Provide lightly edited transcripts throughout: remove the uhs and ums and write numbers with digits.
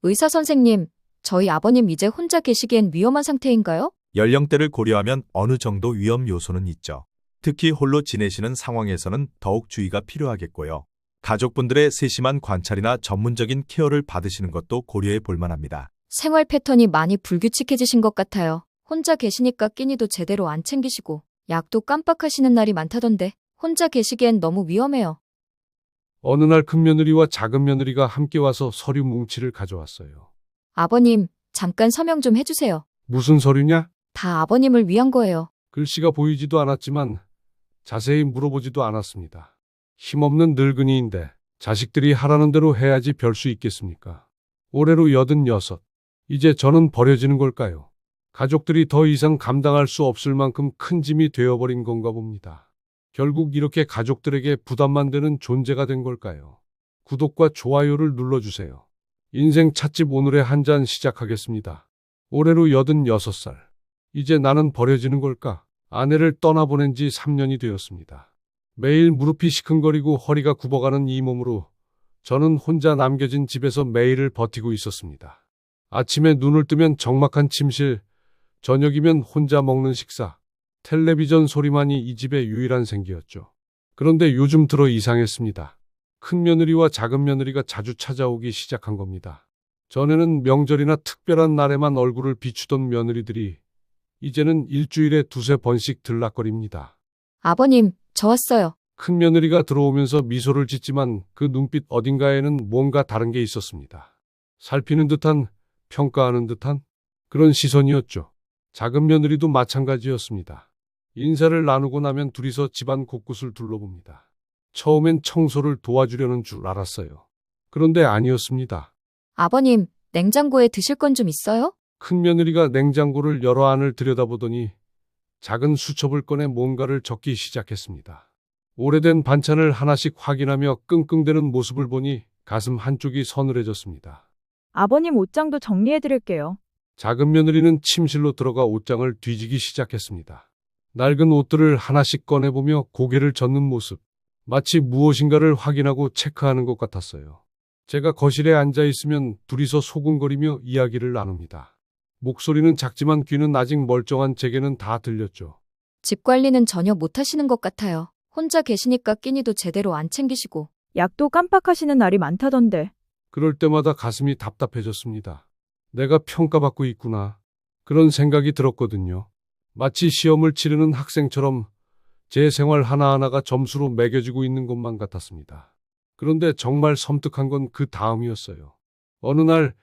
의사 선생님, 저희 아버님 이제 혼자 계시기엔 위험한 상태인가요? 연령대를 고려하면 어느 정도 위험 요소는 있죠. 특히 홀로 지내시는 상황에서는 더욱 주의가 필요하겠고요. 가족분들의 세심한 관찰이나 전문적인 케어를 받으시는 것도 고려해 볼 만합니다. 생활 패턴이 많이 불규칙해지신 것 같아요. 혼자 계시니까 끼니도 제대로 안 챙기시고 약도 깜빡하시는 날이 많다던데 혼자 계시기엔 너무 위험해요. 어느 날 큰며느리와 작은며느리가 함께 와서 서류 뭉치를 가져왔어요. 아버님, 잠깐 서명 좀 해주세요. 무슨 서류냐? 다 아버님을 위한 거예요. 글씨가 보이지도 않았지만 자세히 물어보지도 않았습니다. 힘없는 늙은이인데 자식들이 하라는 대로 해야지 별 수 있겠습니까? 올해로 86. 이제 저는 버려지는 걸까요? 가족들이 더 이상 감당할 수 없을 만큼 큰 짐이 되어버린 건가 봅니다. 결국 이렇게 가족들에게 부담만 되는 존재가 된 걸까요? 구독과 좋아요를 눌러주세요. 인생 찻집 오늘의 한 잔 시작하겠습니다. 올해로 86살. 이제 나는 버려지는 걸까? 아내를 떠나보낸 지 3년이 되었습니다. 매일 무릎이 시큰거리고 허리가 굽어가는 이 몸으로 저는 혼자 남겨진 집에서 매일을 버티고 있었습니다. 아침에 눈을 뜨면 적막한 침실, 저녁이면 혼자 먹는 식사, 텔레비전 소리만이 이 집의 유일한 생기였죠. 그런데 요즘 들어 이상했습니다. 큰며느리와 작은며느리가 자주 찾아오기 시작한 겁니다. 전에는 명절이나 특별한 날에만 얼굴을 비추던 며느리들이 이제는 일주일에 두세 번씩 들락거립니다. 아버님, 저 왔어요. 큰며느리가 들어오면서 미소를 짓지만 그 눈빛 어딘가에는 뭔가 다른 게 있었습니다. 살피는 듯한, 평가하는 듯한 그런 시선이었죠. 작은며느리도 마찬가지였습니다. 인사를 나누고 나면 둘이서 집안 곳곳을 둘러봅니다. 처음엔 청소를 도와주려는 줄 알았어요. 그런데 아니었습니다. 아버님, 냉장고에 드실 건 좀 있어요? 큰며느리가 냉장고를 열어 안을 들여다보더니 작은 수첩을 꺼내 뭔가를 적기 시작했습니다. 오래된 반찬을 하나씩 확인하며 끙끙대는 모습을 보니 가슴 한쪽이 서늘해졌습니다. 아버님 옷장도 정리해드릴게요. 작은 며느리는 침실로 들어가 옷장을 뒤지기 시작했습니다. 낡은 옷들을 하나씩 꺼내보며 고개를 젓는 모습. 마치 무엇인가를 확인하고 체크하는 것 같았어요. 제가 거실에 앉아 있으면 둘이서 소곤거리며 이야기를 나눕니다. 목소리는 작지만 귀는 아직 멀쩡한 제게는 다 들렸죠. 집 관리는 전혀 못하시는 것 같아요. 혼자 계시니까 끼니도 제대로 안 챙기시고. 약도 깜빡하시는 날이 많다던데. 그럴 때마다 가슴이 답답해졌습니다. 내가 평가받고 있구나. 그런 생각이 들었거든요. 마치 시험을 치르는 학생처럼 제 생활 하나하나가 점수로 매겨지고 있는 것만 같았습니다. 그런데 정말 섬뜩한 건 그 다음이었어요. 어느 날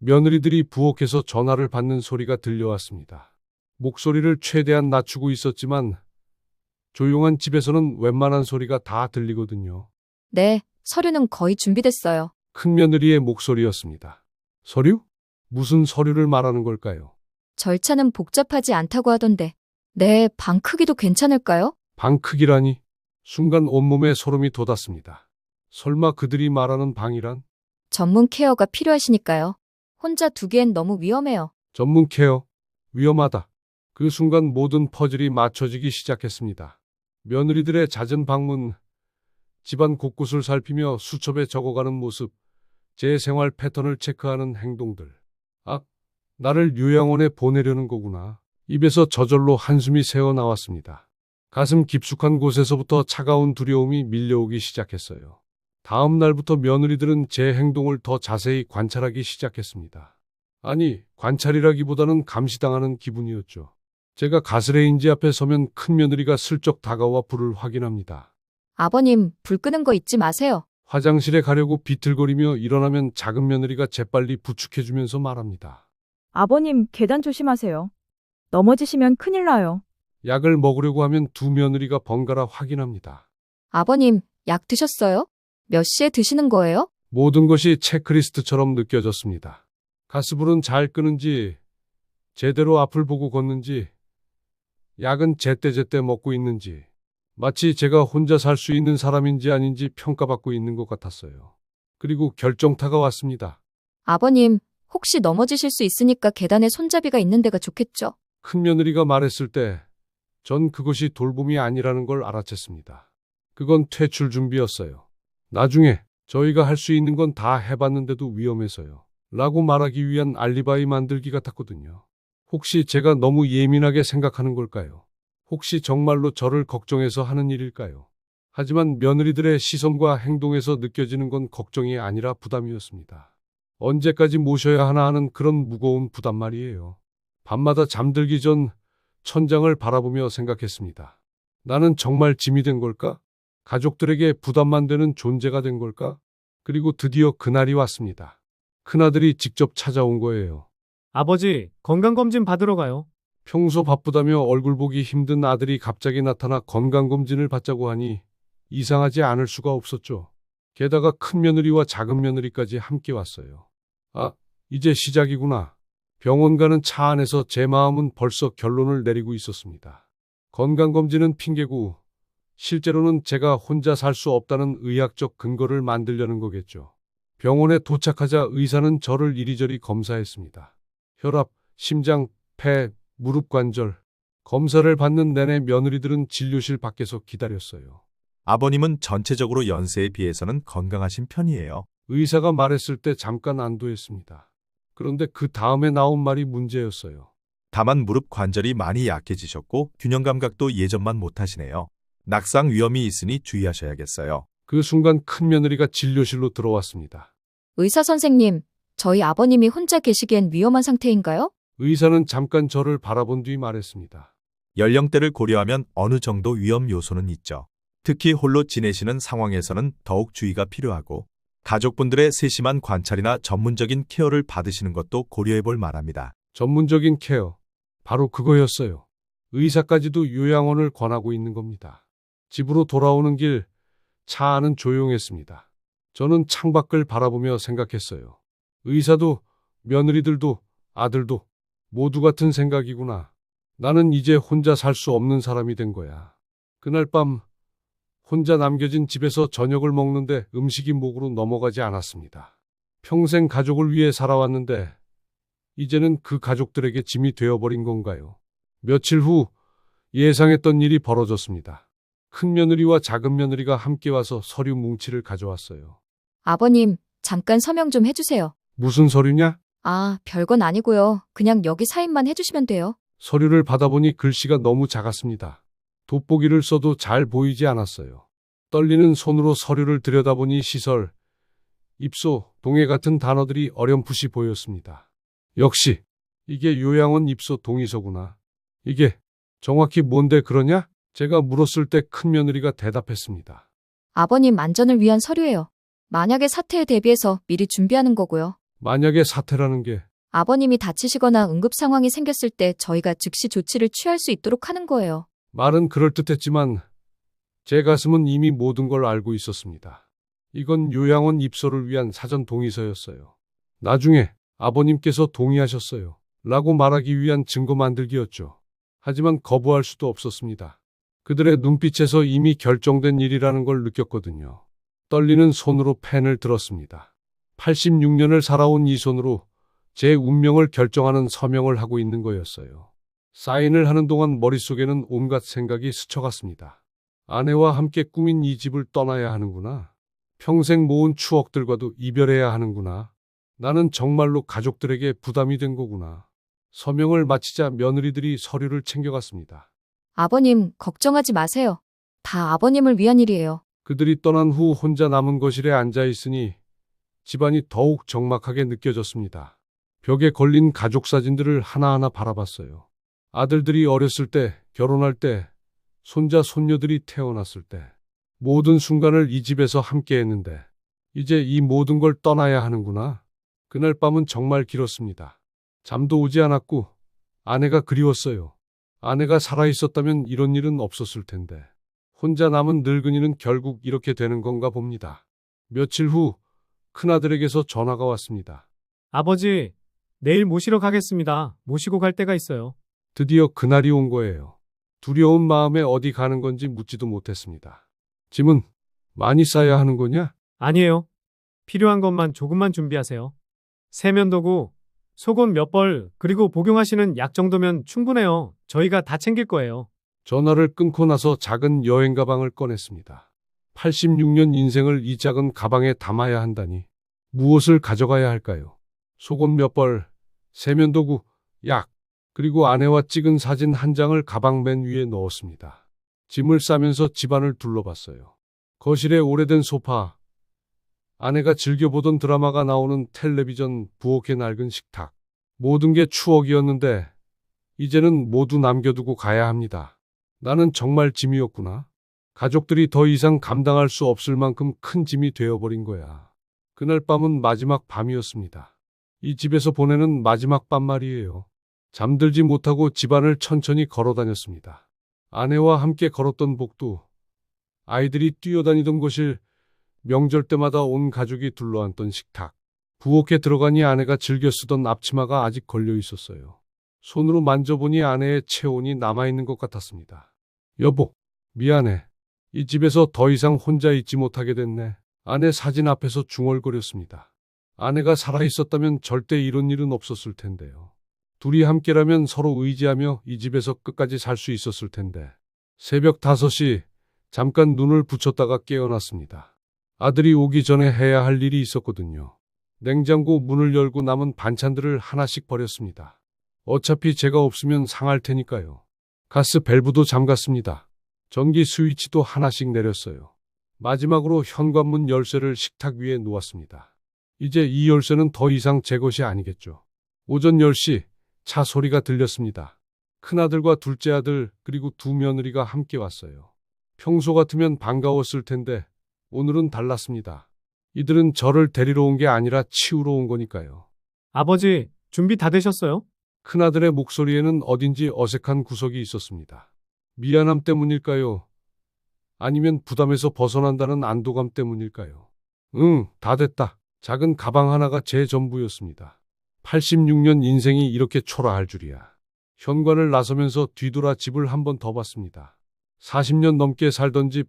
며느리들이 부엌에서 전화를 받는 소리가 들려왔습니다. 목소리를 최대한 낮추고 있었지만 조용한 집에서는 웬만한 소리가 다 들리거든요. 네, 서류는 거의 준비됐어요. 큰며느리의 목소리였습니다. 서류? 무슨 서류를 말하는 걸까요? 절차는 복잡하지 않다고 하던데. 네, 방 크기도 괜찮을까요? 방 크기라니? 순간 온몸에 소름이 돋았습니다. 설마 그들이 말하는 방이란? 전문 케어가 필요하시니까요. 혼자 두기엔 너무 위험해요. 전문 케어? 위험하다. 그 순간 모든 퍼즐이 맞춰지기 시작했습니다. 며느리들의 잦은 방문, 집안 곳곳을 살피며 수첩에 적어가는 모습, 제 생활 패턴을 체크하는 행동들. 아, 나를 요양원에 보내려는 거구나. 입에서 저절로 한숨이 새어나왔습니다. 가슴 깊숙한 곳에서부터 차가운 두려움이 밀려오기 시작했어요. 다음 날부터 며느리들은 제 행동을 더 자세히 관찰하기 시작했습니다. 아니, 관찰이라기보다는 감시당하는 기분이었죠. 제가 가스레인지 앞에 서면 큰며느리가 슬쩍 다가와 불을 확인합니다. 아버님, 불 끄는 거 잊지 마세요. 화장실에 가려고 비틀거리며 일어나면 작은 며느리가 재빨리 부축해주면서 말합니다. 아버님 계단 조심하세요. 넘어지시면 큰일 나요. 약을 먹으려고 하면 두 며느리가 번갈아 확인합니다. 아버님, 약 드셨어요? 몇 시에 드시는 거예요? 모든 것이 체크리스트처럼 느껴졌습니다. 가스불은 잘 끄는지, 제대로 앞을 보고 걷는지, 약은 제때제때 먹고 있는지, 마치 제가 혼자 살 수 있는 사람인지 아닌지 평가받고 있는 것 같았어요. 그리고 결정타가 왔습니다. 아버님, 혹시 넘어지실 수 있으니까 계단에 손잡이가 있는 데가 좋겠죠? 큰며느리가 말했을 때, 전 그것이 돌봄이 아니라는 걸 알아챘습니다. 그건 퇴출 준비였어요. 나중에 저희가 할 수 있는 건 다 해봤는데도 위험해서요. 라고 말하기 위한 알리바이 만들기 같았거든요. 혹시 제가 너무 예민하게 생각하는 걸까요? 혹시 정말로 저를 걱정해서 하는 일일까요? 하지만 며느리들의 시선과 행동에서 느껴지는 건 걱정이 아니라 부담이었습니다. 언제까지 모셔야 하나 하는 그런 무거운 부담 말이에요. 밤마다 잠들기 전 천장을 바라보며 생각했습니다. 나는 정말 짐이 된 걸까? 가족들에게 부담만 되는 존재가 된 걸까? 그리고 드디어 그날이 왔습니다. 큰아들이 직접 찾아온 거예요. 아버지, 건강검진 받으러 가요. 평소 바쁘다며 얼굴 보기 힘든 아들이 갑자기 나타나 건강검진을 받자고 하니 이상하지 않을 수가 없었죠. 게다가 큰 며느리와 작은 며느리까지 함께 왔어요. 아, 이제 시작이구나. 병원 가는 차 안에서 제 마음은 벌써 결론을 내리고 있었습니다. 건강검진은 핑계고 실제로는 제가 혼자 살 수 없다는 의학적 근거를 만들려는 거겠죠. 병원에 도착하자 의사는 저를 이리저리 검사했습니다. 혈압, 심장, 폐, 무릎 관절. 검사를 받는 내내 며느리들은 진료실 밖에서 기다렸어요. 아버님은 전체적으로 연세에 비해서는 건강하신 편이에요. 의사가 말했을 때 잠깐 안도했습니다. 그런데 그 다음에 나온 말이 문제였어요. 다만 무릎 관절이 많이 약해지셨고 균형 감각도 예전만 못하시네요. 낙상 위험이 있으니 주의하셔야겠어요. 그 순간 큰 며느리가 진료실로 들어왔습니다. 의사 선생님, 저희 아버님이 혼자 계시기엔 위험한 상태인가요? 의사는 잠깐 저를 바라본 뒤 말했습니다. 연령대를 고려하면 어느 정도 위험 요소는 있죠. 특히 홀로 지내시는 상황에서는 더욱 주의가 필요하고 가족분들의 세심한 관찰이나 전문적인 케어를 받으시는 것도 고려해 볼 만합니다. 전문적인 케어. 바로 그거였어요. 의사까지도 요양원을 권하고 있는 겁니다. 집으로 돌아오는 길, 차 안은 조용했습니다. 저는 창밖을 바라보며 생각했어요. 의사도, 며느리들도, 아들도 모두 같은 생각이구나. 나는 이제 혼자 살 수 없는 사람이 된 거야. 그날 밤 혼자 남겨진 집에서 저녁을 먹는데 음식이 목으로 넘어가지 않았습니다. 평생 가족을 위해 살아왔는데 이제는 그 가족들에게 짐이 되어버린 건가요? 며칠 후 예상했던 일이 벌어졌습니다. 큰 며느리와 작은 며느리가 함께 와서 서류 뭉치를 가져왔어요. 아버님, 잠깐 서명 좀 해주세요. 무슨 서류냐? 아, 별건 아니고요. 그냥 여기 사인만 해주시면 돼요. 서류를 받아보니 글씨가 너무 작았습니다. 돋보기를 써도 잘 보이지 않았어요. 떨리는 손으로 서류를 들여다보니 시설, 입소, 동의 같은 단어들이 어렴풋이 보였습니다. 역시 이게 요양원 입소 동의서구나. 이게 정확히 뭔데 그러냐? 제가 물었을 때 큰 며느리가 대답했습니다. 아버님 안전을 위한 서류예요. 만약에 사태에 대비해서 미리 준비하는 거고요. 만약에 사태라는 게 아버님이 다치시거나 응급 상황이 생겼을 때 저희가 즉시 조치를 취할 수 있도록 하는 거예요. 말은 그럴듯했지만 제 가슴은 이미 모든 걸 알고 있었습니다. 이건 요양원 입소를 위한 사전 동의서였어요. 나중에 아버님께서 동의하셨어요. 라고 말하기 위한 증거 만들기였죠. 하지만 거부할 수도 없었습니다. 그들의 눈빛에서 이미 결정된 일이라는 걸 느꼈거든요. 떨리는 손으로 펜을 들었습니다. 86년을 살아온 이 손으로 제 운명을 결정하는 서명을 하고 있는 거였어요. 사인을 하는 동안 머릿속에는 온갖 생각이 스쳐갔습니다. 아내와 함께 꾸민 이 집을 떠나야 하는구나. 평생 모은 추억들과도 이별해야 하는구나. 나는 정말로 가족들에게 부담이 된 거구나. 서명을 마치자 며느리들이 서류를 챙겨갔습니다. 아버님, 걱정하지 마세요. 다 아버님을 위한 일이에요. 그들이 떠난 후 혼자 남은 거실에 앉아 있으니 집안이 더욱 적막하게 느껴졌습니다. 벽에 걸린 가족 사진들을 하나하나 바라봤어요. 아들들이 어렸을 때, 결혼할 때, 손자, 손녀들이 태어났을 때, 모든 순간을 이 집에서 함께 했는데, 이제 이 모든 걸 떠나야 하는구나. 그날 밤은 정말 길었습니다. 잠도 오지 않았고, 아내가 그리웠어요. 아내가 살아있었다면 이런 일은 없었을 텐데, 혼자 남은 늙은이는 결국 이렇게 되는 건가 봅니다. 며칠 후, 큰아들에게서 전화가 왔습니다. 아버지, 내일 모시러 가겠습니다. 모시고 갈 데가 있어요. 드디어 그날이 온 거예요. 두려운 마음에 어디 가는 건지 묻지도 못했습니다. 짐은 많이 싸야 하는 거냐? 아니에요. 필요한 것만 조금만 준비하세요. 세면도구, 속옷 몇 벌, 그리고 복용하시는 약 정도면 충분해요. 저희가 다 챙길 거예요. 전화를 끊고 나서 작은 여행 가방을 꺼냈습니다. 86년 인생을 이 작은 가방에 담아야 한다니 무엇을 가져가야 할까요? 속옷 몇 벌, 세면도구, 약, 그리고 아내와 찍은 사진 한 장을 가방 맨 위에 넣었습니다. 짐을 싸면서 집안을 둘러봤어요. 거실에 오래된 소파, 아내가 즐겨보던 드라마가 나오는 텔레비전, 부엌의 낡은 식탁. 모든 게 추억이었는데 이제는 모두 남겨두고 가야 합니다. 나는 정말 짐이었구나. 가족들이 더 이상 감당할 수 없을 만큼 큰 짐이 되어버린 거야. 그날 밤은 마지막 밤이었습니다. 이 집에서 보내는 마지막 밤 말이에요. 잠들지 못하고 집안을 천천히 걸어 다녔습니다. 아내와 함께 걸었던 복도, 아이들이 뛰어다니던 거실, 명절 때마다 온 가족이 둘러앉던 식탁. 부엌에 들어가니 아내가 즐겨 쓰던 앞치마가 아직 걸려 있었어요. 손으로 만져보니 아내의 체온이 남아있는 것 같았습니다. 여보, 미안해. 이 집에서 더 이상 혼자 있지 못하게 됐네. 아내 사진 앞에서 중얼거렸습니다. 아내가 살아있었다면 절대 이런 일은 없었을 텐데요. 둘이 함께라면 서로 의지하며 이 집에서 끝까지 살 수 있었을 텐데. 새벽 5시 잠깐 눈을 붙였다가 깨어났습니다. 아들이 오기 전에 해야 할 일이 있었거든요. 냉장고 문을 열고 남은 반찬들을 하나씩 버렸습니다. 어차피 제가 없으면 상할 테니까요. 가스 밸브도 잠갔습니다. 전기 스위치도 하나씩 내렸어요. 마지막으로 현관문 열쇠를 식탁 위에 놓았습니다. 이제 이 열쇠는 더 이상 제 것이 아니겠죠. 오전 10시 차 소리가 들렸습니다. 큰아들과 둘째 아들 그리고 두 며느리가 함께 왔어요. 평소 같으면 반가웠을 텐데 오늘은 달랐습니다. 이들은 저를 데리러 온 게 아니라 치우러 온 거니까요. 아버지, 준비 다 되셨어요? 큰아들의 목소리에는 어딘지 어색한 구석이 있었습니다. 미안함 때문일까요? 아니면 부담에서 벗어난다는 안도감 때문일까요? 응, 다 됐다. 작은 가방 하나가 제 전부였습니다. 86년 인생이 이렇게 초라할 줄이야. 현관을 나서면서 뒤돌아 집을 한 번 더 봤습니다. 40년 넘게 살던 집,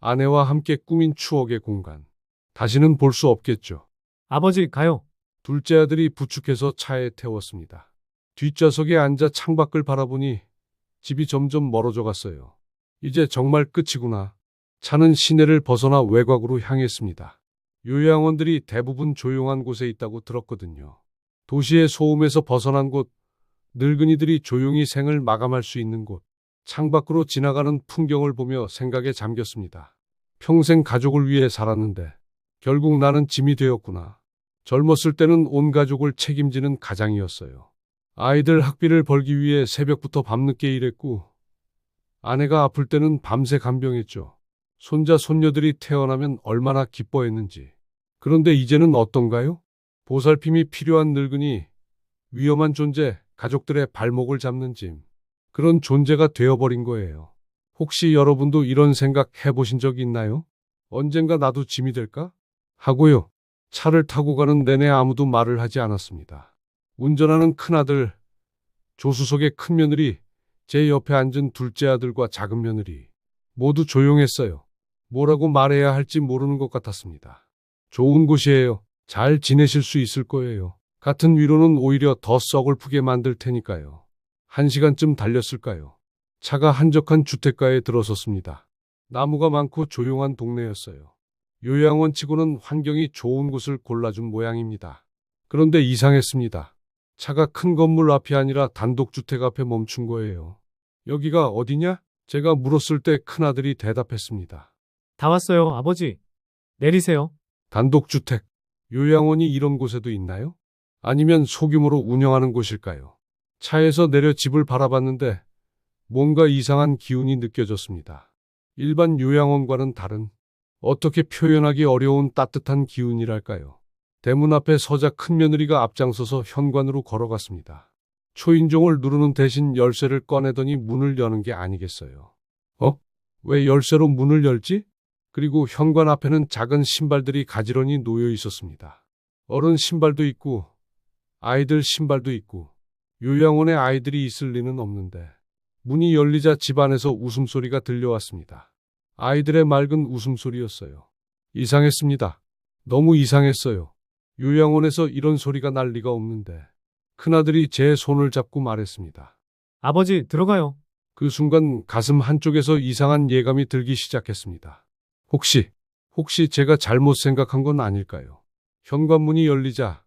아내와 함께 꾸민 추억의 공간. 다시는 볼 수 없겠죠. 아버지, 가요. 둘째 아들이 부축해서 차에 태웠습니다. 뒷좌석에 앉아 창밖을 바라보니 집이 점점 멀어져 갔어요. 이제 정말 끝이구나. 차는 시내를 벗어나 외곽으로 향했습니다. 요양원들이 대부분 조용한 곳에 있다고 들었거든요. 도시의 소음에서 벗어난 곳, 늙은이들이 조용히 생을 마감할 수 있는 곳. 창밖으로 지나가는 풍경을 보며 생각에 잠겼습니다. 평생 가족을 위해 살았는데 결국 나는 짐이 되었구나. 젊었을 때는 온 가족을 책임지는 가장이었어요. 아이들 학비를 벌기 위해 새벽부터 밤늦게 일했고 아내가 아플 때는 밤새 간병했죠. 손자 손녀들이 태어나면 얼마나 기뻐했는지. 그런데 이제는 어떤가요? 보살핌이 필요한 늙은이, 위험한 존재, 가족들의 발목을 잡는 짐. 그런 존재가 되어버린 거예요. 혹시 여러분도 이런 생각 해보신 적 있나요? 언젠가 나도 짐이 될까? 하고요. 차를 타고 가는 내내 아무도 말을 하지 않았습니다. 운전하는 큰아들, 조수석의 큰며느리, 제 옆에 앉은 둘째 아들과 작은 며느리. 모두 조용했어요. 뭐라고 말해야 할지 모르는 것 같았습니다. 좋은 곳이에요. 잘 지내실 수 있을 거예요. 같은 위로는 오히려 더 썩을프게 만들 테니까요. 1시간쯤 달렸을까요? 차가 한적한 주택가에 들어섰습니다. 나무가 많고 조용한 동네였어요. 요양원 치고는 환경이 좋은 곳을 골라준 모양입니다. 그런데 이상했습니다. 차가 큰 건물 앞이 아니라 단독주택 앞에 멈춘 거예요. 여기가 어디냐? 제가 물었을 때 큰아들이 대답했습니다. 다 왔어요, 아버지. 내리세요. 단독주택, 요양원이 이런 곳에도 있나요? 아니면 소규모로 운영하는 곳일까요? 차에서 내려 집을 바라봤는데 뭔가 이상한 기운이 느껴졌습니다. 일반 요양원과는 다른, 어떻게 표현하기 어려운 따뜻한 기운이랄까요? 대문 앞에 서자 큰며느리가 앞장서서 현관으로 걸어갔습니다. 초인종을 누르는 대신 열쇠를 꺼내더니 문을 여는 게 아니겠어요. 왜 열쇠로 문을 열지? 그리고 현관 앞에는 작은 신발들이 가지런히 놓여 있었습니다. 어른 신발도 있고 아이들 신발도 있고 요양원에 아이들이 있을 리는 없는데. 문이 열리자 집 안에서 웃음소리가 들려왔습니다. 아이들의 맑은 웃음소리였어요. 이상했습니다. 너무 이상했어요. 요양원에서 이런 소리가 날 리가 없는데. 큰아들이 제 손을 잡고 말했습니다. 아버지, 들어가요. 그 순간 가슴 한쪽에서 이상한 예감이 들기 시작했습니다. 혹시 제가 잘못 생각한 건 아닐까요? 현관문이 열리자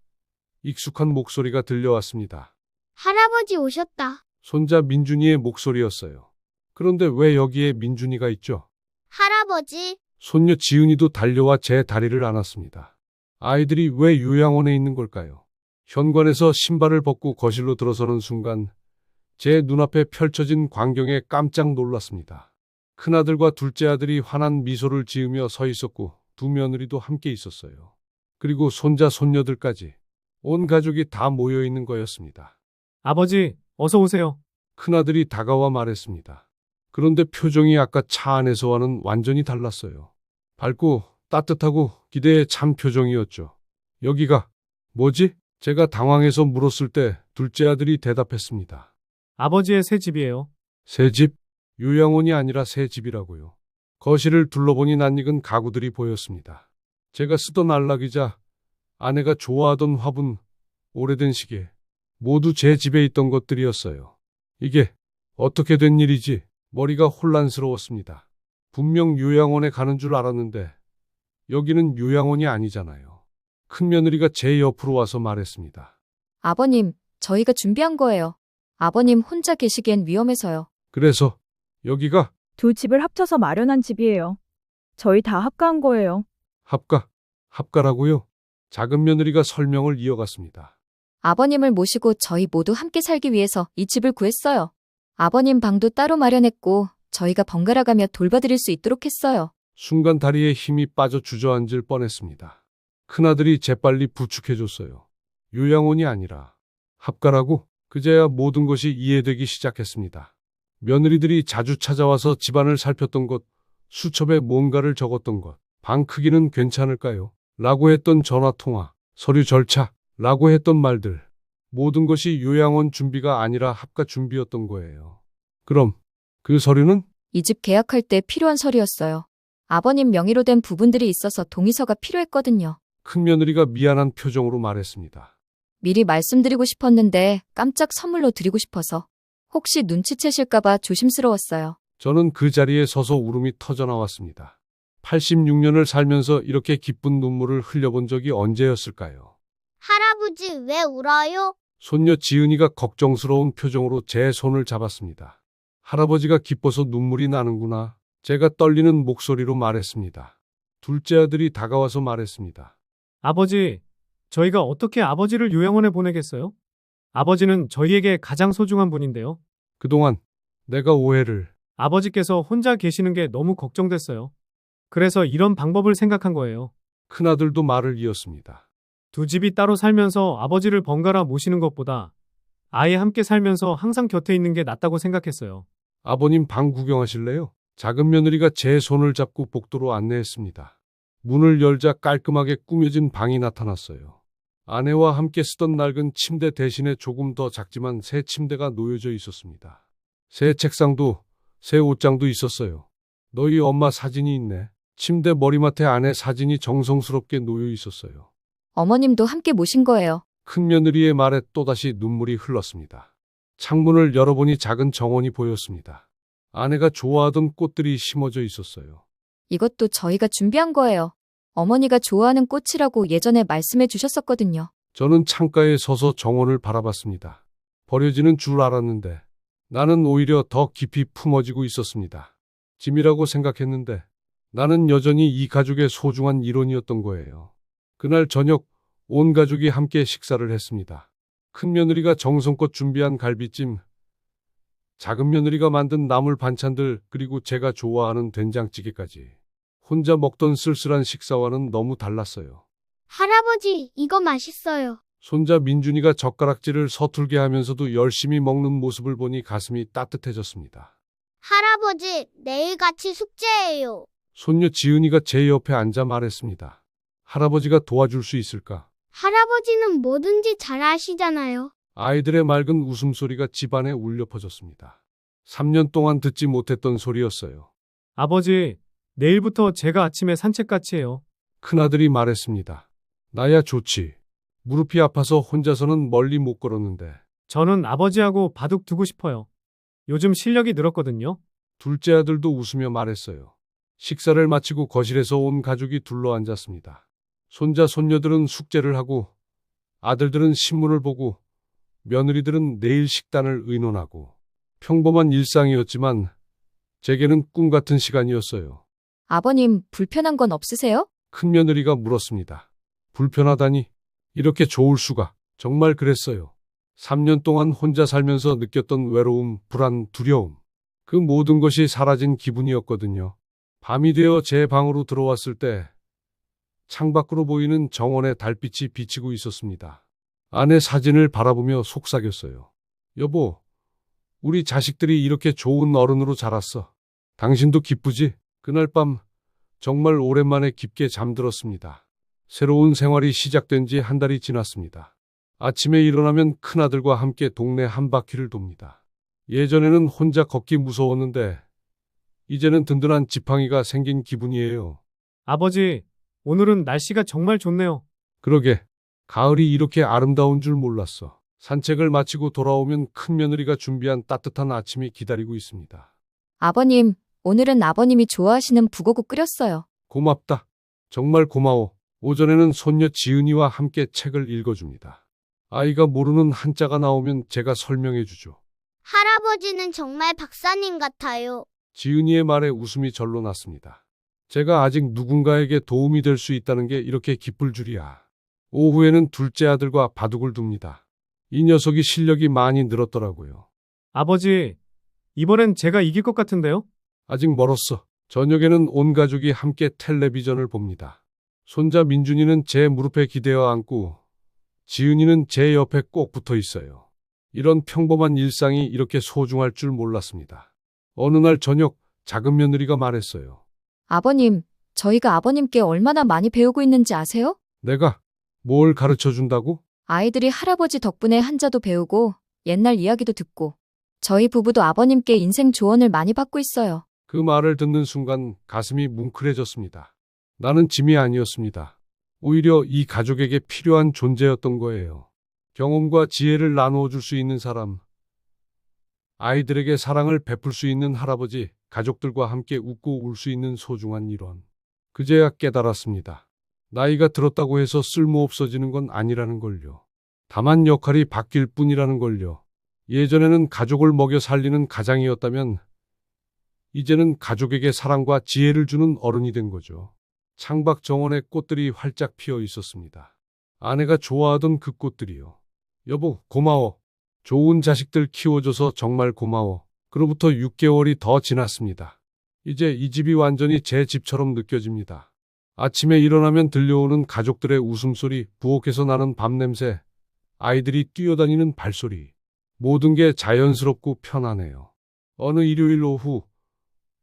익숙한 목소리가 들려왔습니다. 할아버지 오셨다. 손자 민준이의 목소리였어요. 그런데 왜 여기에 민준이가 있죠? 할아버지, 손녀 지은이도 달려와 제 다리를 안았습니다. 아이들이 왜 요양원에 있는 걸까요? 현관에서 신발을 벗고 거실로 들어서는 순간 제 눈앞에 펼쳐진 광경에 깜짝 놀랐습니다. 큰아들과 둘째 아들이 환한 미소를 지으며 서 있었고 두 며느리도 함께 있었어요. 그리고 손자 손녀들까지 온 가족이 다 모여 있는 거였습니다. 아버지, 어서 오세요. 큰아들이 다가와 말했습니다. 그런데 표정이 아까 차 안에서와는 완전히 달랐어요. 밝고 따뜻하고 기대에 찬 표정이었죠. 여기가 뭐지? 제가 당황해서 물었을 때 둘째 아들이 대답했습니다. 아버지의 새 집이에요. 새 집? 요양원이 아니라 새 집이라고요. 거실을 둘러보니 낯익은 가구들이 보였습니다. 제가 쓰던 안락의자, 아내가 좋아하던 화분, 오래된 시계, 모두 제 집에 있던 것들이었어요. 이게 어떻게 된 일이지? 머리가 혼란스러웠습니다. 분명 요양원에 가는 줄 알았는데 여기는 요양원이 아니잖아요. 큰며느리가 제 옆으로 와서 말했습니다. 아버님, 저희가 준비한 거예요. 아버님 혼자 계시기엔 위험해서요. 그래서 여기가 두 집을 합쳐서 마련한 집이에요. 저희 다 합가한 거예요. 합가라고요? 작은 며느리가 설명을 이어갔습니다. 아버님을 모시고 저희 모두 함께 살기 위해서 이 집을 구했어요. 아버님 방도 따로 마련했고 저희가 번갈아가며 돌봐드릴 수 있도록 했어요. 순간 다리에 힘이 빠져 주저앉을 뻔했습니다. 큰아들이 재빨리 부축해줬어요. 요양원이 아니라 합가라고? 그제야 모든 것이 이해되기 시작했습니다. 며느리들이 자주 찾아와서 집안을 살폈던 것, 수첩에 뭔가를 적었던 것, 방 크기는 괜찮을까요? 라고 했던 전화통화, 서류 절차, 라고 했던 말들. 모든 것이 요양원 준비가 아니라 합가 준비였던 거예요. 그럼 그 서류는? 이 집 계약할 때 필요한 서류였어요. 아버님 명의로 된 부분들이 있어서 동의서가 필요했거든요. 큰며느리가 미안한 표정으로 말했습니다. 미리 말씀드리고 싶었는데 깜짝 선물로 드리고 싶어서. 혹시 눈치채실까봐 조심스러웠어요. 저는 그 자리에 서서 울음이 터져 나왔습니다. 86년을 살면서 이렇게 기쁜 눈물을 흘려본 적이 언제였을까요? 할아버지 왜 울어요? 손녀 지은이가 걱정스러운 표정으로 제 손을 잡았습니다. 할아버지가 기뻐서 눈물이 나는구나. 제가 떨리는 목소리로 말했습니다. 둘째 아들이 다가와서 말했습니다. 아버지, 저희가 어떻게 아버지를 요양원에 보내겠어요? 아버지는 저희에게 가장 소중한 분인데요. 그동안 내가 오해를... 아버지께서 혼자 계시는 게 너무 걱정됐어요. 그래서 이런 방법을 생각한 거예요. 큰아들도 말을 이었습니다. 두 집이 따로 살면서 아버지를 번갈아 모시는 것보다 아예 함께 살면서 항상 곁에 있는 게 낫다고 생각했어요. 아버님 방 구경하실래요? 작은 며느리가 제 손을 잡고 복도로 안내했습니다. 문을 열자 깔끔하게 꾸며진 방이 나타났어요. 아내와 함께 쓰던 낡은 침대 대신에 조금 더 작지만 새 침대가 놓여져 있었습니다. 새 책상도, 새 옷장도 있었어요. 너희 엄마 사진이 있네. 침대 머리맡에 아내 사진이 정성스럽게 놓여 있었어요. 어머님도 함께 모신 거예요. 큰며느리의 말에 또다시 눈물이 흘렀습니다. 창문을 열어보니 작은 정원이 보였습니다. 아내가 좋아하던 꽃들이 심어져 있었어요. 이것도 저희가 준비한 거예요. 어머니가 좋아하는 꽃이라고 예전에 말씀해 주셨었거든요. 저는 창가에 서서 정원을 바라봤습니다. 버려지는 줄 알았는데 나는 오히려 더 깊이 품어지고 있었습니다. 짐이라고 생각했는데 나는 여전히 이 가족의 소중한 일원이었던 거예요. 그날 저녁 온 가족이 함께 식사를 했습니다. 큰며느리가 정성껏 준비한 갈비찜, 작은 며느리가 만든 나물 반찬들, 그리고 제가 좋아하는 된장찌개까지. 혼자 먹던 쓸쓸한 식사와는 너무 달랐어요. 할아버지, 이거 맛있어요. 손자 민준이가 젓가락질을 서툴게 하면서도 열심히 먹는 모습을 보니 가슴이 따뜻해졌습니다. 할아버지, 내일 같이 숙제해요. 손녀 지은이가 제 옆에 앉아 말했습니다. 할아버지가 도와줄 수 있을까? 할아버지는 뭐든지 잘 아시잖아요. 아이들의 맑은 웃음소리가 집안에 울려 퍼졌습니다. 3년 동안 듣지 못했던 소리였어요. 아버지, 내일부터 제가 아침에 산책같이 해요. 큰아들이 말했습니다. 나야 좋지. 무릎이 아파서 혼자서는 멀리 못 걸었는데. 저는 아버지하고 바둑 두고 싶어요. 요즘 실력이 늘었거든요. 둘째 아들도 웃으며 말했어요. 식사를 마치고 거실에서 온 가족이 둘러앉았습니다. 손자 손녀들은 숙제를 하고 아들들은 신문을 보고 며느리들은 내일 식단을 의논하고 평범한 일상이었지만 제게는 꿈 같은 시간이었어요. 아버님, 불편한 건 없으세요? 큰며느리가 물었습니다. 불편하다니? 이렇게 좋을 수가. 정말 그랬어요. 3년 동안 혼자 살면서 느꼈던 외로움, 불안, 두려움. 그 모든 것이 사라진 기분이었거든요. 밤이 되어 제 방으로 들어왔을 때 창밖으로 보이는 정원의 달빛이 비치고 있었습니다. 아내 사진을 바라보며 속삭였어요. 여보, 우리 자식들이 이렇게 좋은 어른으로 자랐어. 당신도 기쁘지? 그날 밤 정말 오랜만에 깊게 잠들었습니다. 새로운 생활이 시작된 지 한 달이 지났습니다. 아침에 일어나면 큰아들과 함께 동네 한 바퀴를 돕니다. 예전에는 혼자 걷기 무서웠는데 이제는 든든한 지팡이가 생긴 기분이에요. 아버지, 오늘은 날씨가 정말 좋네요. 그러게, 가을이 이렇게 아름다운 줄 몰랐어. 산책을 마치고 돌아오면 큰며느리가 준비한 따뜻한 아침이 기다리고 있습니다. 아버님, 오늘은 아버님이 좋아하시는 북어국 끓였어요. 고맙다. 정말 고마워. 오전에는 손녀 지은이와 함께 책을 읽어줍니다. 아이가 모르는 한자가 나오면 제가 설명해 주죠. 할아버지는 정말 박사님 같아요. 지은이의 말에 웃음이 절로 났습니다. 제가 아직 누군가에게 도움이 될 수 있다는 게 이렇게 기쁠 줄이야. 오후에는 둘째 아들과 바둑을 둡니다. 이 녀석이 실력이 많이 늘었더라고요. 아버지, 이번엔 제가 이길 것 같은데요? 아직 멀었어. 저녁에는 온 가족이 함께 텔레비전을 봅니다. 손자 민준이는 제 무릎에 기대어 앉고 지은이는 제 옆에 꼭 붙어 있어요. 이런 평범한 일상이 이렇게 소중할 줄 몰랐습니다. 어느 날 저녁 작은 며느리가 말했어요. 아버님, 저희가 아버님께 얼마나 많이 배우고 있는지 아세요? 내가 뭘 가르쳐 준다고? 아이들이 할아버지 덕분에 한자도 배우고 옛날 이야기도 듣고 저희 부부도 아버님께 인생 조언을 많이 받고 있어요. 그 말을 듣는 순간 가슴이 뭉클해졌습니다. 나는 짐이 아니었습니다. 오히려 이 가족에게 필요한 존재였던 거예요. 경험과 지혜를 나누어 줄 수 있는 사람, 아이들에게 사랑을 베풀 수 있는 할아버지, 가족들과 함께 웃고 울 수 있는 소중한 일원. 그제야 깨달았습니다. 나이가 들었다고 해서 쓸모없어지는 건 아니라는 걸요. 다만 역할이 바뀔 뿐이라는 걸요. 예전에는 가족을 먹여 살리는 가장이었다면 이제는 가족에게 사랑과 지혜를 주는 어른이 된 거죠. 창밖 정원에 꽃들이 활짝 피어 있었습니다. 아내가 좋아하던 그 꽃들이요. 여보, 고마워. 좋은 자식들 키워줘서 정말 고마워. 그로부터 6개월이 더 지났습니다. 이제 이 집이 완전히 제 집처럼 느껴집니다. 아침에 일어나면 들려오는 가족들의 웃음소리, 부엌에서 나는 밥냄새, 아이들이 뛰어다니는 발소리. 모든 게 자연스럽고 편안해요. 어느 일요일 오후,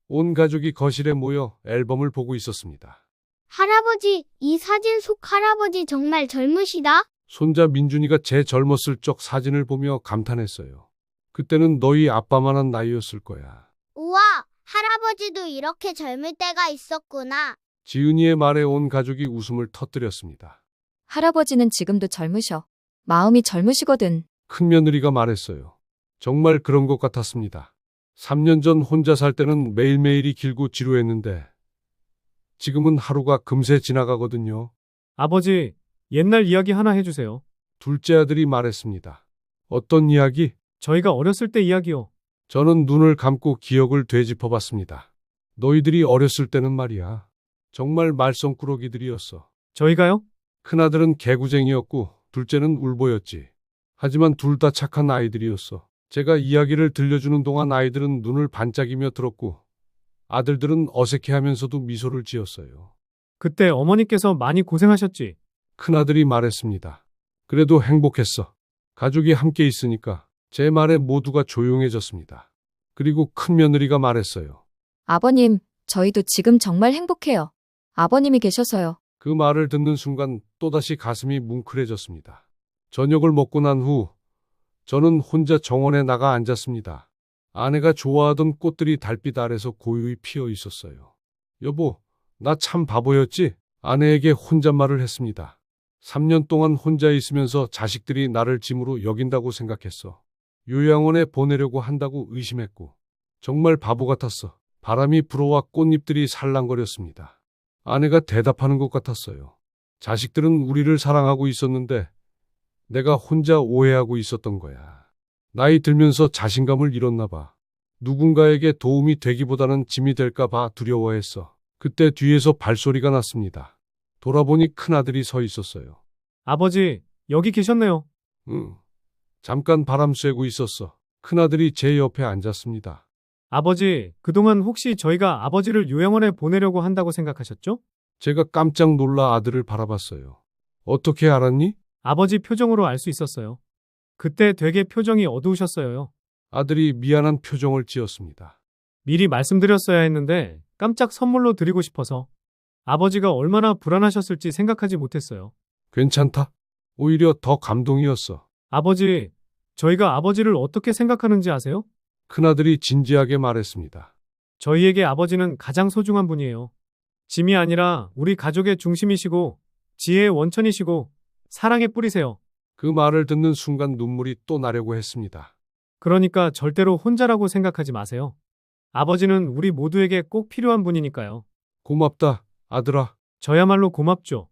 온 가족이 거실에 모여 앨범을 보고 있었습니다. 할아버지, 이 사진 속 할아버지 정말 젊으시다. 손자 민준이가 제 젊었을 적 사진을 보며 감탄했어요. 그때는 너희 아빠만한 나이였을 거야. 우와, 할아버지도 이렇게 젊을 때가 있었구나. 지은이의 말에 온 가족이 웃음을 터뜨렸습니다. 할아버지는 지금도 젊으셔. 마음이 젊으시거든. 큰며느리가 말했어요. 정말 그런 것 같았습니다. 3년 전 혼자 살 때는 매일매일이 길고 지루했는데 지금은 하루가 금세 지나가거든요. 아버지, 옛날 이야기 하나 해주세요. 둘째 아들이 말했습니다. 어떤 이야기? 저희가 어렸을 때 이야기요. 저는 눈을 감고 기억을 되짚어봤습니다. 너희들이 어렸을 때는 말이야. 정말 말썽꾸러기들이었어. 저희가요? 큰아들은 개구쟁이였고 둘째는 울보였지. 하지만 둘 다 착한 아이들이었어. 제가 이야기를 들려주는 동안 아이들은 눈을 반짝이며 들었고 아들들은 어색해하면서도 미소를 지었어요. 그때 어머니께서 많이 고생하셨지. 큰아들이 말했습니다. 그래도 행복했어. 가족이 함께 있으니까. 제 말에 모두가 조용해졌습니다. 그리고 큰며느리가 말했어요. 아버님, 저희도 지금 정말 행복해요. 아버님이 계셔서요. 그 말을 듣는 순간 또다시 가슴이 뭉클해졌습니다. 저녁을 먹고 난 후 저는 혼자 정원에 나가 앉았습니다. 아내가 좋아하던 꽃들이 달빛 아래서 고요히 피어 있었어요. 여보, 나 참 바보였지? 아내에게 혼잣말을 했습니다. 3년 동안 혼자 있으면서 자식들이 나를 짐으로 여긴다고 생각했어. 요양원에 보내려고 한다고 의심했고 정말 바보 같았어. 바람이 불어와 꽃잎들이 내가 혼자 오해하고 있었던 거야. 나이 들면서 자신감을 잃었나 봐. 누군가에게 도움이 되기보다는 짐이 될까 봐 두려워했어. 그때 뒤에서 발소리가 났습니다. 돌아보니 큰아들이 서 있었어요. 아버지, 여기 계셨네요. 응. 잠깐 바람 쐬고 있었어. 큰아들이 제 옆에 앉았습니다. 아버지, 그동안 혹시 저희가 아버지를 요양원에 보내려고 한다고 생각하셨죠? 제가 깜짝 놀라 아들을 바라봤어요. 어떻게 알았니? 아버지 표정으로 알 수 있었어요. 그때 되게 표정이 어두우셨어요. 아들이 미안한 표정을 지었습니다. 미리 말씀드렸어야 했는데 깜짝 선물로 드리고 싶어서 아버지가 얼마나 불안하셨을지 생각하지 못했어요. 괜찮다. 오히려 더 감동이었어. 아버지, 저희가 아버지를 어떻게 생각하는지 아세요? 큰아들이 진지하게 말했습니다. 저희에게 아버지는 가장 소중한 분이에요. 짐이 아니라 우리 가족의 중심이시고 지혜의 원천이시고 사랑의 뿌리세요. 그 말을 듣는 순간 눈물이 또 나려고 했습니다. 그러니까 절대로 혼자라고 생각하지 마세요. 아버지는 우리 모두에게 꼭 필요한 분이니까요. 고맙다, 아들아. 저야말로 고맙죠.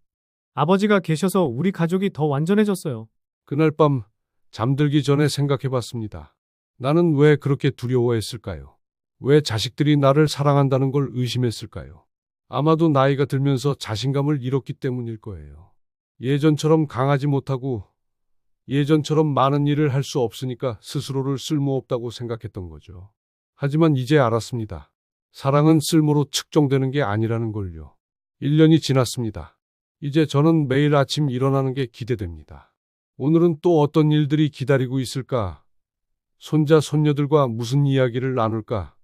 아버지가 계셔서 우리 가족이 더 완전해졌어요. 그날 밤 잠들기 전에 생각해 봤습니다. 나는 왜 그렇게 두려워했을까요? 왜 자식들이 나를 사랑한다는 걸 의심했을까요? 아마도 나이가 들면서 자신감을 잃었기 때문일 거예요. 예전처럼 강하지 못하고 예전처럼 많은 일을 할 수 없으니까 스스로를 쓸모없다고 생각했던 거죠. 하지만 이제 알았습니다. 사랑은 쓸모로 측정되는 게 아니라는 걸요. 1년이 지났습니다. 이제 저는 매일 아침 일어나는 게 기대됩니다. 오늘은 또 어떤 일들이 기다리고 있을까? 손자, 손녀들과 무슨 이야기를 나눌까?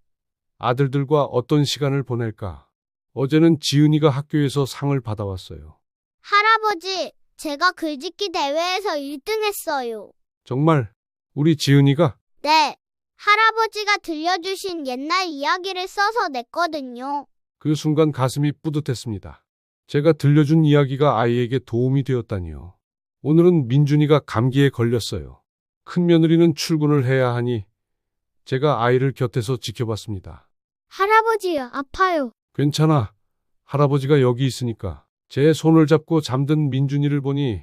아들들과 어떤 시간을 보낼까? 어제는 지은이가 학교에서 상을 받아왔어요. 할아버지, 제가 글짓기 대회에서 1등 했어요. 정말 우리 지은이가 네. 할아버지가 들려주신 옛날 이야기를 써서 냈거든요. 그 순간 가슴이 뿌듯했습니다. 제가 들려준 이야기가 아이에게 도움이 되었다니요. 오늘은 민준이가 감기에 걸렸어요. 큰며느리는 출근을 해야 하니 제가 아이를 곁에서 지켜봤습니다. 할아버지, 아파요. 괜찮아. 할아버지가 여기 있으니까. 제 손을 잡고 잠든 민준이를 보니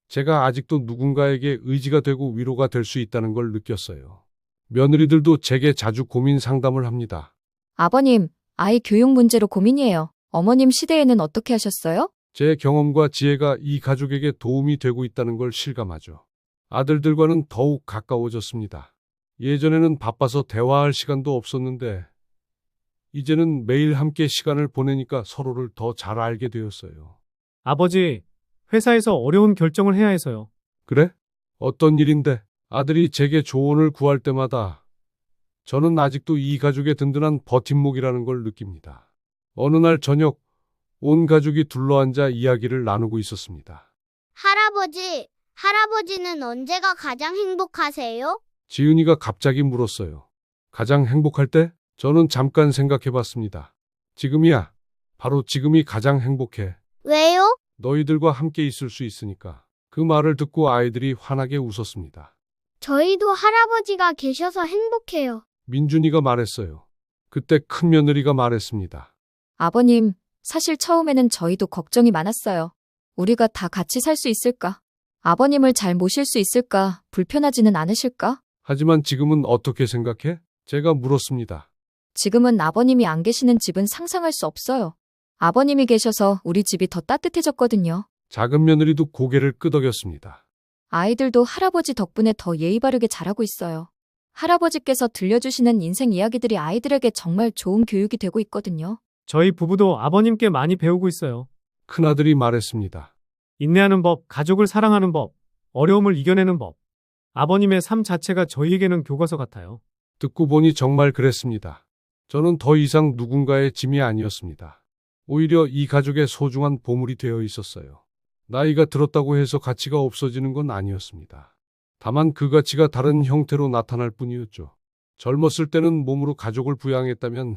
제가 아직도 누군가에게 의지가 되고 위로가 될 수 있다는 걸 느꼈어요. 며느리들도 제게 자주 고민 상담을 합니다. 아버님, 아이 교육 문제로 고민이에요. 어머님 시대에는 어떻게 하셨어요? 제 경험과 지혜가 이 가족에게 도움이 되고 있다는 걸 실감하죠. 아들들과는 더욱 가까워졌습니다. 예전에는 바빠서 대화할 시간도 없었는데 이제는 매일 함께 시간을 보내니까 서로를 더 잘 알게 되었어요. 아버지, 회사에서 어려운 결정을 해야 해서요. 그래? 어떤 일인데? 아들이 제게 조언을 구할 때마다 저는 아직도 이 가족의 든든한 버팀목이라는 걸 느낍니다. 어느 날 저녁 온 가족이 둘러앉아 이야기를 나누고 있었습니다. 할아버지는 언제가 가장 행복하세요? 지은이가 갑자기 물었어요. 가장 행복할 때? 저는 잠깐 생각해 봤습니다. 지금이야. 바로 지금이 가장 행복해. 왜요? 너희들과 함께 있을 수 있으니까. 그 말을 듣고 아이들이 환하게 웃었습니다. 저희도 할아버지가 계셔서 행복해요. 민준이가 말했어요. 그때 큰며느리가 말했습니다. 아버님, 사실 처음에는 저희도 걱정이 많았어요. 우리가 다 같이 살 수 있을까? 아버님을 잘 모실 수 있을까? 불편하지는 않으실까? 하지만 지금은 어떻게 생각해? 제가 물었습니다. 지금은 아버님이 안 계시는 집은 상상할 수 없어요. 아버님이 계셔서 우리 집이 더 따뜻해졌거든요. 작은 며느리도 고개를 끄덕였습니다. 아이들도 할아버지 덕분에 더 예의 바르게 자라고 있어요. 할아버지께서 들려주시는 인생 이야기들이 아이들에게 정말 좋은 교육이 되고 있거든요. 저희 부부도 아버님께 많이 배우고 있어요. 큰아들이 말했습니다. 인내하는 법, 가족을 사랑하는 법, 어려움을 이겨내는 법. 아버님의 삶 자체가 저희에게는 교과서 같아요. 듣고 보니 정말 그랬습니다. 저는 더 이상 누군가의 짐이 아니었습니다. 오히려 이 가족의 소중한 보물이 되어 있었어요. 나이가 들었다고 해서 가치가 없어지는 건 아니었습니다. 다만 그 가치가 다른 형태로 나타날 뿐이었죠. 젊었을 때는 몸으로 가족을 부양했다면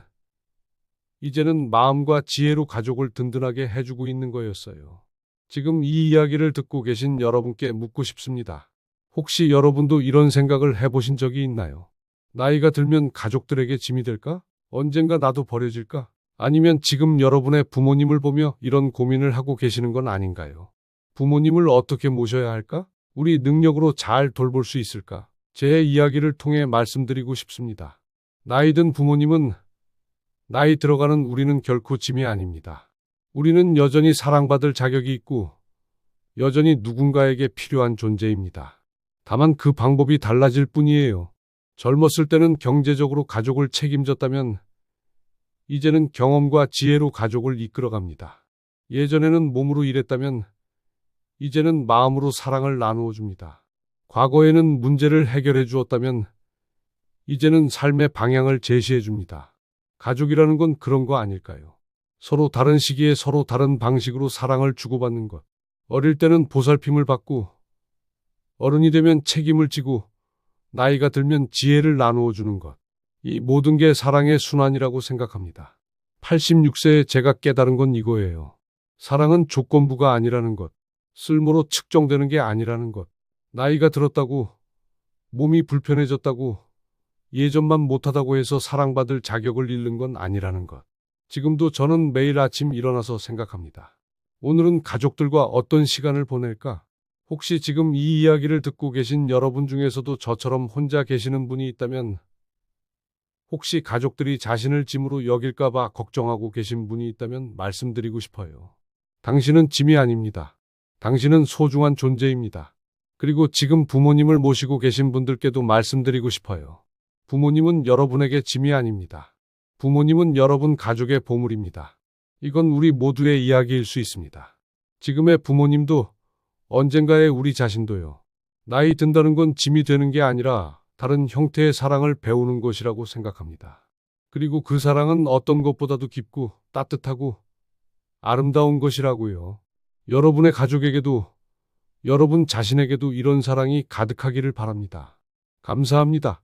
이제는 마음과 지혜로 가족을 든든하게 해주고 있는 거였어요. 지금 이 이야기를 듣고 계신 여러분께 묻고 싶습니다. 혹시 여러분도 이런 생각을 해보신 적이 있나요? 나이가 들면 가족들에게 짐이 될까? 언젠가 나도 버려질까? 아니면 지금 여러분의 부모님을 보며 이런 고민을 하고 계시는 건 아닌가요? 부모님을 어떻게 모셔야 할까? 우리 능력으로 잘 돌볼 수 있을까? 제 이야기를 통해 말씀드리고 싶습니다. 나이 든 부모님은 나이 들어가는 우리는 결코 짐이 아닙니다. 우리는 여전히 사랑받을 자격이 있고 여전히 누군가에게 필요한 존재입니다. 다만 그 방법이 달라질 뿐이에요. 젊었을 때는 경제적으로 가족을 책임졌다면 이제는 경험과 지혜로 가족을 이끌어갑니다. 예전에는 몸으로 일했다면 이제는 마음으로 사랑을 나누어 줍니다. 과거에는 문제를 해결해 주었다면 이제는 삶의 방향을 제시해 줍니다. 가족이라는 건 그런 거 아닐까요? 서로 다른 시기에 서로 다른 방식으로 사랑을 주고받는 것. 어릴 때는 보살핌을 받고 어른이 되면 책임을 지고 나이가 들면 지혜를 나누어 주는 것. 이 모든 게 사랑의 순환이라고 생각합니다. 86세에 제가 깨달은 건 이거예요. 사랑은 조건부가 아니라는 것. 쓸모로 측정되는 게 아니라는 것. 나이가 들었다고, 몸이 불편해졌다고, 예전만 못하다고 해서 사랑받을 자격을 잃는 건 아니라는 것. 지금도 저는 매일 아침 일어나서 생각합니다. 오늘은 가족들과 어떤 시간을 보낼까? 혹시 지금 이 이야기를 듣고 계신 여러분 중에서도 저처럼 혼자 계시는 분이 있다면, 혹시 가족들이 자신을 짐으로 여길까봐 걱정하고 계신 분이 있다면 말씀드리고 싶어요. 당신은 짐이 아닙니다. 당신은 소중한 존재입니다. 그리고 지금 부모님을 모시고 계신 분들께도 말씀드리고 싶어요. 부모님은 여러분에게 짐이 아닙니다. 부모님은 여러분 가족의 보물입니다. 이건 우리 모두의 이야기일 수 있습니다. 지금의 부모님도 언젠가의 우리 자신도요. 나이 든다는 건 짐이 되는 게 아니라 다른 형태의 사랑을 배우는 것이라고 생각합니다. 그리고 그 사랑은 어떤 것보다도 깊고 따뜻하고 아름다운 것이라고요. 여러분의 가족에게도 여러분 자신에게도 이런 사랑이 가득하기를 바랍니다. 감사합니다.